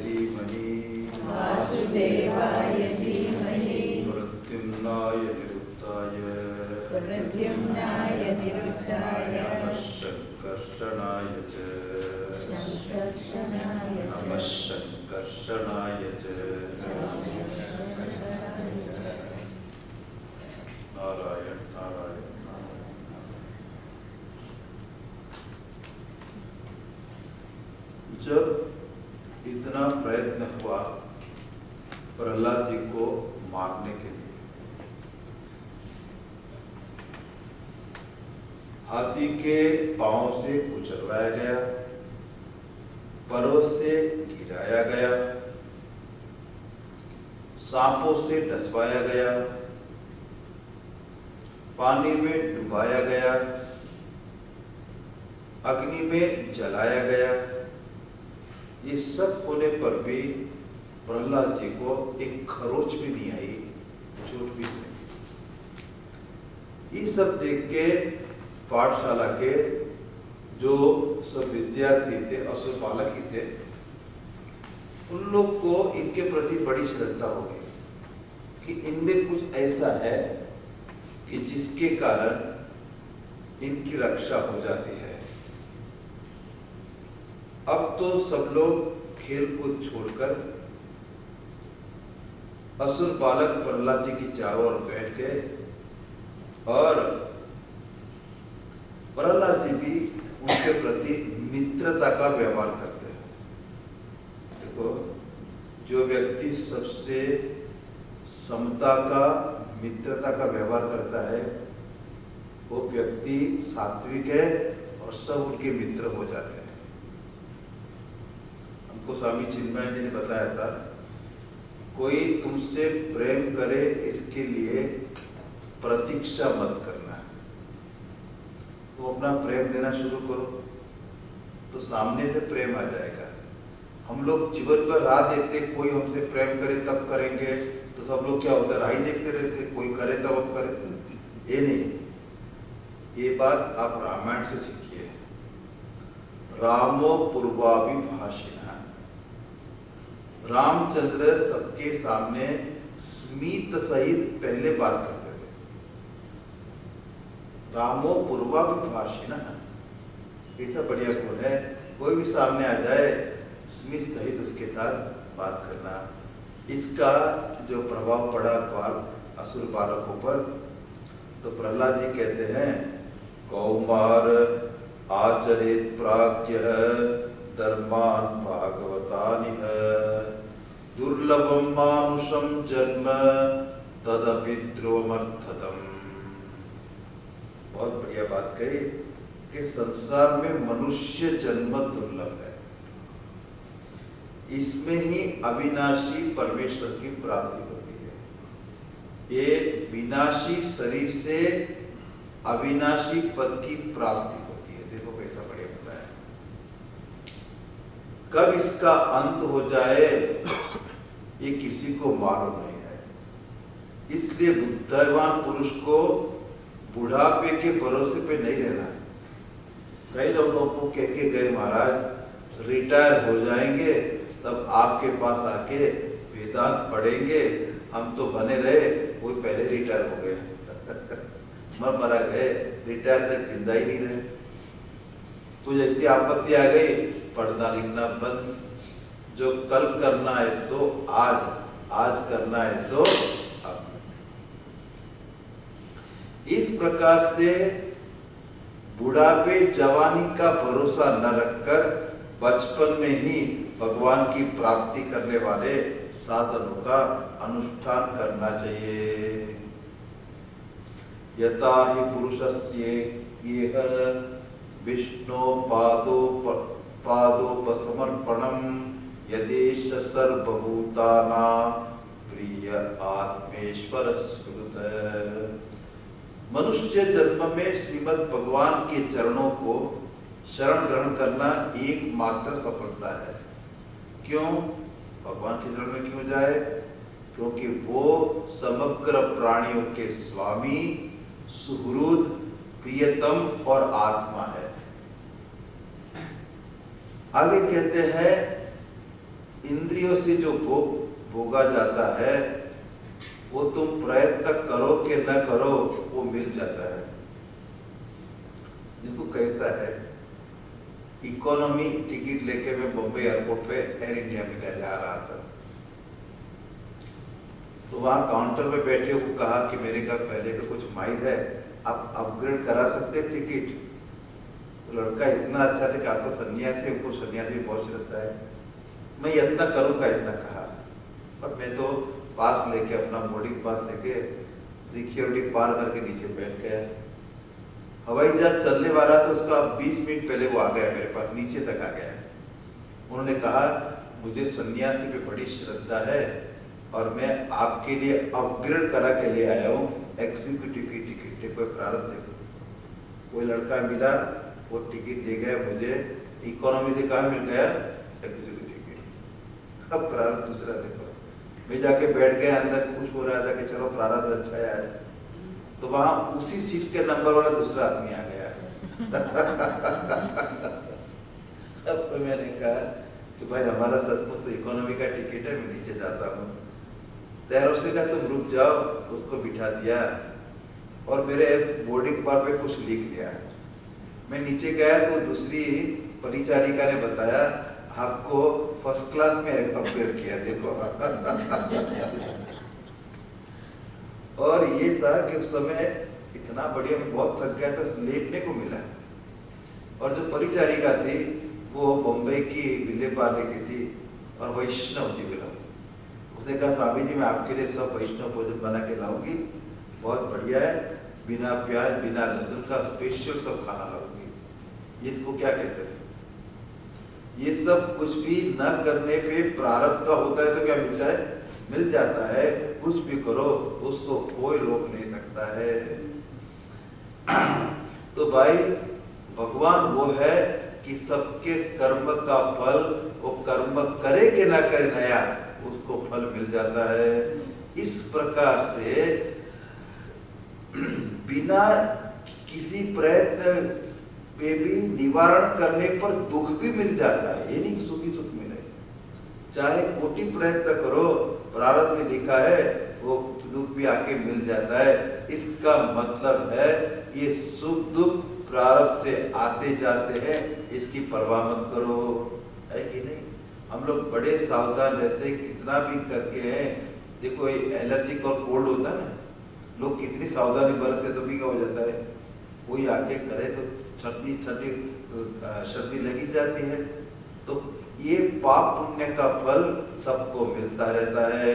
धीमहि वासुदेवाय धीमहि प्रद्युम्नाय निरुक्ताय प्रद्युम्नाय निरुक्ताय संकर्षणाय च नमः संकर्षणाय च नारायण नारायण नारायण। जब इतना प्रयत्न हुआ प्रहलाद जी को मारने के लिए, हाथी के पांव से कुचलवाया गया, पर्वत से गिराया गया, सांपों से डसवाया गया, पानी में डुबाया गया, अग्नि में जलाया गया। ये सब होने पर भी प्रहलाद जी को एक खरोच भी नहीं आई, चोट भी नहीं। ये सब देख के पाठशाला के जो सब विद्यार्थी थे, असुर बालक ही थे, उन लोग को इनके प्रति बड़ी श्रद्धा हो गई कि इनमें कुछ ऐसा है कि जिसके कारण इनकी रक्षा हो जाती है। अब तो सब लोग खेल कूद छोड़कर असुर बालक प्रहलाद जी की चारों ओर बैठ गए और प्रहलाद जी भी उनके प्रति मित्रता का व्यवहार करते हैं। देखो, जो व्यक्ति सबसे समता का, मित्रता का व्यवहार करता है, वो व्यक्ति सात्विक है और सब उनके मित्र हो जाते हैं। हमको स्वामी चिन्मय जी ने बताया था, कोई तुमसे प्रेम करे इसके लिए प्रतीक्षा मत करना, तो अपना प्रेम देना शुरू करो तो सामने से प्रेम आ जाएगा। हम लोग जीवन भर राह देखते, कोई हमसे प्रेम करे तब करेंगे, तो सब लोग क्या होता है, राह ही देखते रहते, कोई करे तब हम करें। ये नहीं, ये बात आप रामायण से सीखिए। रामो पूर्वाभिभाषिणः, रामचंद्र सबके सामने स्मित सहित पहले बात करते थे। रामो पूर्वाभिभाषिणः, ऐसा बढ़िया गुण है, कोई भी सामने आ जाए स्मित सहित उसके साथ बात करना। इसका जो प्रभाव पड़ा असुर बालकों पर, तो प्रहलाद जी कहते हैं, कौमार आचरित प्राज्ञः धर्मान् भागवतानिह दुर्लभम मानुषम जन्म तदपि ध्रुवमर्थतम। बहुत बढ़िया बात कही कि संसार में मनुष्य जन्म दुर्लभ है, इसमें ही अविनाशी परमेश्वर की प्राप्ति होती है। ये विनाशी शरीर से अविनाशी पद की प्राप्ति होती है। देखो कैसा बढ़िया बताया। कब इसका अंत हो जाए ये किसी को मालूम नहीं है। इसलिए बुद्धिमान पुरुष को बुढ़ापे के भरोसे पे नहीं रहना। कई लोगों को कह के गए, महाराज रिटायर हो जाएंगे तब आपके पास आके वेदांत पढ़ेंगे, हम तो बने रहे, वो पहले रिटायर हो गए मरा गए, रिटायर तक जिंदा ही नहीं रहे। तो जैसी आपत्ति आ गई, पढ़ना लिखना बंद। जो कल करना है सो आज, आज करना है सो अब। इस प्रकार से बुढ़ापे जवानी का भरोसा न रखकर बचपन में ही भगवान की प्राप्ति करने वाले साधनों का अनुष्ठान करना चाहिए। यथा हि पुरुषस्य येह विष्णु पादोपसमर्पणम यदेश सर्वभूतानां प्रिय आत्मेश्वर स्मृत। मनुष्य जन्म में श्रीमद् भगवान के चरणों को शरण ग्रहण करना एकमात्र सफलता है। क्यों? भगवान के शरण में क्यों जाए? क्योंकि वो समग्र प्राणियों के स्वामी, सुहृद, प्रियतम और आत्मा है। आगे कहते हैं, इंद्रियों से जो भोगा जाता है वो तुम प्रयत्न करो कि न करो वो मिल जाता है। देखो कैसा है, इकोनॉमी टिकट लेके मैं बॉम्बे एयरपोर्ट पे एयर इंडिया में जा रहा था, तो वहां काउंटर पे बैठे को कहा कि मेरे का पहले का कुछ माइल है, आप अपग्रेड करा सकते हैं टिकट। तो लड़का इतना अच्छा था कि आपका सन्यासी, हमको सन्यासी पहुंच रहता है, मैं इतना करूंगा इतना कहा। पर मैं तो पास लेके अपना बोर्डिंग पास लेके सिक्योरिटी पार करके नीचे बैठ गया। हवाई जहाज चलने वाला था, उसका 20 मिनट पहले वो आ गया मेरे पास, नीचे तक आ गया। उन्होंने कहा मुझे सन्यासी पे बड़ी श्रद्धा है और मैं आपके लिए अपग्रेड करा के ले आया हूँ एग्जीक्यूटिव की टिकट, कोई प्रारंभ देखो। कोई लड़का मिला, वो टिकट ले गया, मुझे इकोनॉमी से कहा मिल गया एग्जीक्यूटिव टिकट। अब प्रारंभ दूसरा देखो, मैं जाके बैठ गया, अंदर खुश हो रहा था कि चलो प्रारंभ अच्छा है आज। तो वहां उसी सीट के नंबर वाला दूसरा आदमी आ गया। अब तो मैंने कहा कि भाई हमारा सचमुच तो इकोनॉमी का टिकट है, मैं नीचे जाता हूँ। तैर उससे कहा तुम रुक जाओ, उसको बिठा दिया और मेरे बोर्डिंग पार पे कुछ लिख लिया। मैं नीचे गया तो दूसरी परिचारिका ने बताया आपको फर्स्ट क्लास में अपग्रेड किया, देखो। और ये था कि उस समय इतना बढ़िया, मैं बहुत थक गया था, लेटने को मिला। और जो परिचारिका थी वो बॉम्बे की विले पार्ले की थी और वैष्णव थी बिल्कुल। उसने कहा स्वामी जी मैं आपके लिए सब वैष्णव भोजन बना के लाऊंगी, बहुत बढ़िया है, बिना प्याज बिना लहसुन का स्पेशल सब खाना लाऊंगी। इसको क्या कहते हैं? ये सब कुछ भी न करने पे प्रारब्ध का होता है तो क्या मिलता है? मिल जाता है। कुछ भी करो उसको कोई रोक नहीं सकता है। तो भाई भगवान वो है कि सबके कर्म का फल, वो कर्म करे कि ना करे नया, उसको फल मिल जाता है। इस प्रकार से बिना किसी प्रयत्न पे भी निवारण करने पर दुख भी मिल जाता है। ये नहीं कि सुखी सुख मिले, चाहे कोटि प्रयत्न करो, प्रारब्ध में लिखा है वो दुख भी आके मिल जाता है। इसका मतलब है ये सुख दुख प्रारब्ध से आते जाते हैं, इसकी परवाह मत करो, है कि नहीं? हम लोग बड़े सावधान रहते हैं, कितना भी करके हैं। देखो एलर्जिक और कोल्ड होता है ना, लोग कितनी सावधानी बरतते तो भी क्या हो जाता है, कोई आके करे तो सर्दी लगी जाती है। तो ये पाप पुण्य का फल सबको मिलता रहता है।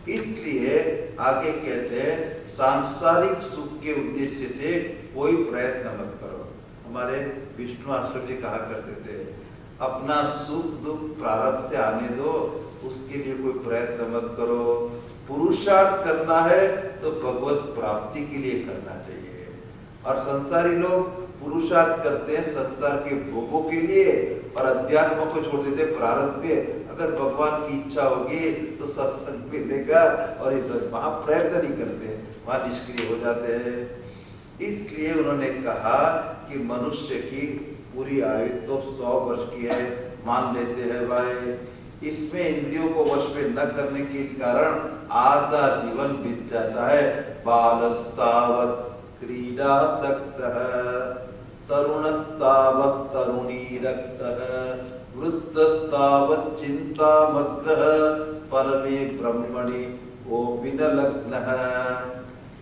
इसलिए आगे कहते हैं सांसारिक सुख के उद्देश्य से कोई प्रयत्न मत करो। हमारे विष्णु आश्रम जी कहा करते थे अपना सुख दुख प्रारब्ध से आने दो, उसके लिए कोई प्रयत्न मत करो। पुरुषार्थ करना है तो भगवत प्राप्ति के लिए करना चाहिए। और संसारी लोग पुरुषार्थ करते हैं संसार के भोगों के लिए और अध्यात्म को छोड़ देते प्रारब्ध पे। अगर भगवान की इच्छा होगी तो सत्संग मिलेगा, और ये सब वहां प्रयत्न नहीं करते, वहां निष्क्रिय हो जाते हैं। इसलिए उन्होंने कहा कि मनुष्य की पूरी आयु तो 100 वर्ष की है, मान लेते हैं भाई। इसमें इंद्रियों को वश में न करने के कारण आधा जीवन बीत जाता है। बालस्तावत् क्रीडासक्तः, तरुणस्तावत् तरुणीरक्तः, वृद्धस्तावत् चिन्तामग्नः, परमे ब्रह्मणि कोऽपि न लग्नः।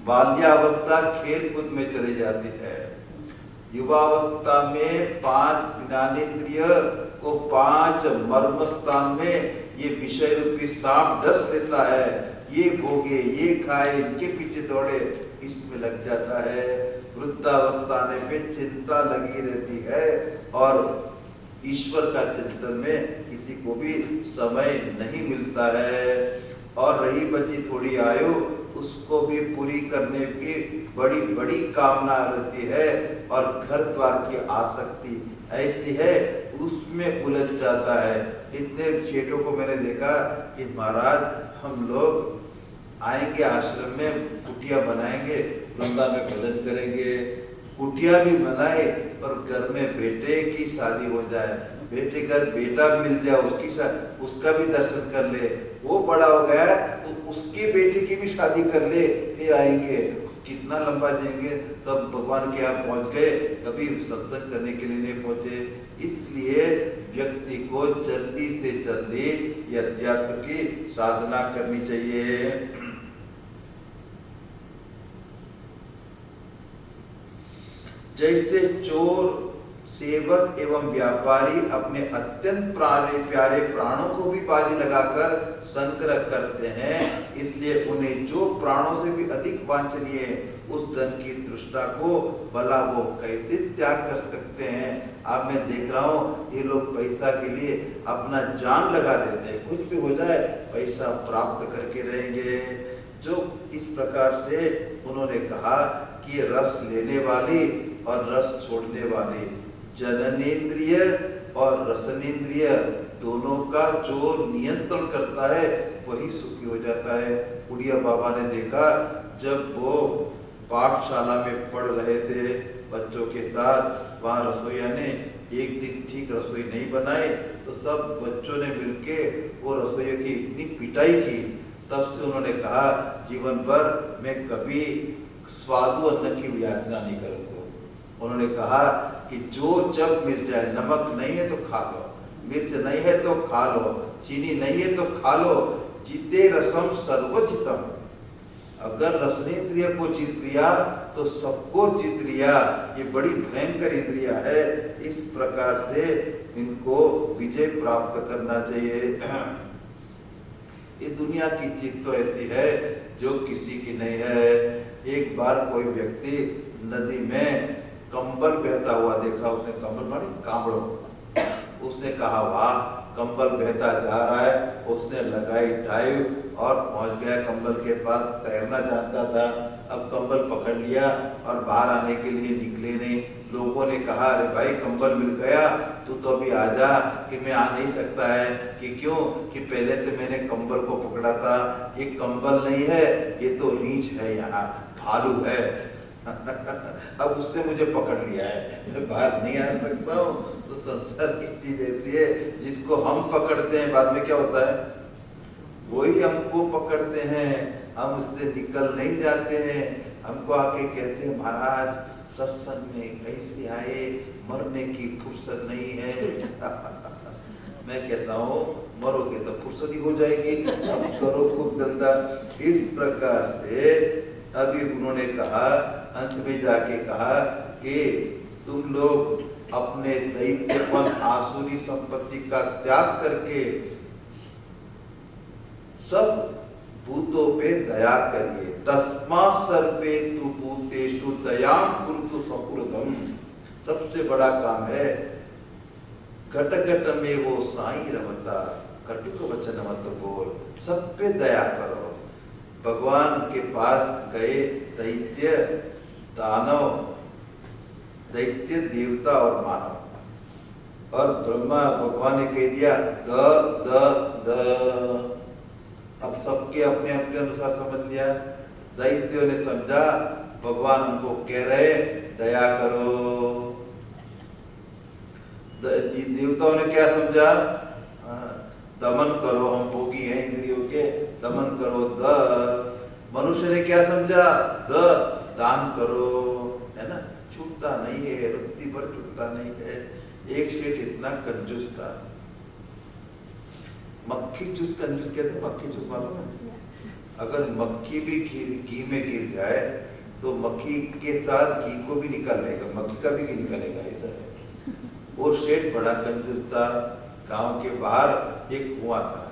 बाल्यावस्था खेल कूद में चली जाती है, युवावस्था में 5 ज्ञानेंद्रिय को 5 मर्म स्थान में ये विषय रूपी सांप डस लेता है। ये भोगे, ये खाए, इनके पीछे दौड़े, इसमें लग जाता है। वृद्धावस्था आने पे चिंता लगी रहती है और ईश्वर का चिंतन में किसी को भी समय नहीं मिलता है। और रही बची थोड़ी आयु, उसको भी पूरी करने की बड़ी बड़ी कामना रहती है और घर द्वार की आसक्ति ऐसी है, उसमें उलझ जाता है। इतने सेठों को मैंने देखा कि महाराज हम लोग आएंगे आश्रम में, कुटिया बनाएंगे, वृंदा में भजन करेंगे, कुटिया भी बनाए और घर में बेटे की शादी हो जाए बेटे घर बेटा मिल जाए उसका भी दर्शन कर ले, वो बड़ा हो गया तो उसके बेटे की भी शादी कर ले, फिर आएंगे। कितना लंबा जिएंगे। सब भगवान के यहाँ पहुंच गए, कभी सत्संग करने के लिए नहीं पहुंचे। इसलिए व्यक्ति को जल्दी से जल्दी ये अध्यात्म की साधना करनी चाहिए। जैसे चोर, सेवक एवं व्यापारी अपने अत्यंत प्यारे प्राणों को भी बाजी लगाकर संग्रह करते हैं, इसलिए उन्हें जो प्राणों से भी अधिक वांछनीय है उस धन की तृष्णा को भला वो कैसे त्याग कर सकते हैं। अब मैं देख रहा हूँ ये लोग पैसा के लिए अपना जान लगा देते हैं, कुछ भी हो जाए पैसा प्राप्त करके रहेंगे। जो इस प्रकार से उन्होंने कहा कि रस लेने वाली और रस छोड़ने वाली, जननेन्द्रिय और रसनेन्द्रिय दोनों का जो नियंत्रण करता है वही सुखी हो जाता है। उड़िया बाबा ने देखा जब वो पाठशाला में पढ़ रहे थे बच्चों के साथ, वहाँ रसोईया ने एक दिन ठीक रसोई नहीं बनाई तो सब बच्चों ने मिलके वो रसोइया की इतनी पिटाई की। तब से उन्होंने कहा जीवन भर मैं कभी स्वादु अन्न की याचना नहीं करूँगा। उन्होंने कहा कि जो जब मिल जाए, नमक नहीं है तो खा लो, मिर्च नहीं है तो खा लो, चीनी नहीं है तो खा लो, जीते रसम सर्वजितम। अगर रसनेन्द्रिय को जीत लिया तो सबको जीत लिया। ये बड़ी भयंकर इंद्रिया है, इस प्रकार से इनको विजय प्राप्त करना चाहिए। ये दुनिया की चीज तो ऐसी है जो किसी की नहीं है। एक बार कोई व्यक्ति नदी में कंबल बहता हुआ देखा, उसने कंबल मानी कांबड़ो, उसने कहा वाह कंबल बहता जा रहा है, उसने लगाई डाइव और पहुंच गया कंबल के पास। तैरना जानता था, अब कंबल पकड़ लिया और बाहर आने के लिए निकले नहीं। लोगों ने कहा अरे भाई कंबल मिल गया, तू तो अभी आ जा। कि मैं आ नहीं सकता है। कि क्यों? कि पहले तो मैंने कंबल को पकड़ा था, ये कंबल नहीं है, ये तो रीछ है, यहाँ भालू है। अब उसने मुझे पकड़ लिया है, मैं बाहर नहीं आ सकता हूँ। तो संसार की चीज ऐसी है जिसको हम पकड़ते हैं, बाद में क्या होता है वही हमको पकड़ते हैं, हम उससे निकल नहीं जाते हैं। हमको आके कहते हैं महाराज सत्संग में कैसे आए, मरने की फुर्सत नहीं है। मैं कहता हूँ मरोगे तो फुर्सत ही हो जाएगी, अब करो खूब धंधा। इस प्रकार से अभी उन्होंने कहा, अंत में जाके कहा कि तुम लोग अपने दैत्यपन आसुरी संपत्ति का त्याग करके सब भूतों पे दया करिए। तस्मा सर्वे तु भूतेषु दयाम कुरुतु सकुर्दम। सबसे बड़ा काम है घट घट में वो साई रमता, कटुक वचन मत बोल, सब पे दया करो। भगवान के पास गए दैत्य दानव, दैत्य देवता और मानव, और ब्रह्मा भगवान ने कह दिया द द द। अब सबके अपने अपने अनुसार समझ लिया। दैत्यों ने समझा भगवान उनको कह रहे दया करो। देवताओं ने क्या समझा? दमन करो, हम भोगी हैं इंद्रियों के, दमन करो द। मनुष्य ने क्या समझा? द दान करो, है ना, छूटता नहीं है, रत्ती भर छूटता नहीं है। एक सेठ इतना कंजूस था, मक्खी चूस कंजूस कहते, मक्खी चूस मालूम है? अगर मक्खी भी घी में गिर जाए तो मक्खी के साथ घी को भी निकाल लेगा, मक्खी का भी घी निकालेगा। इधर वो सेठ बड़ा कंजूस था। गांव के बाहर एक कुआं था,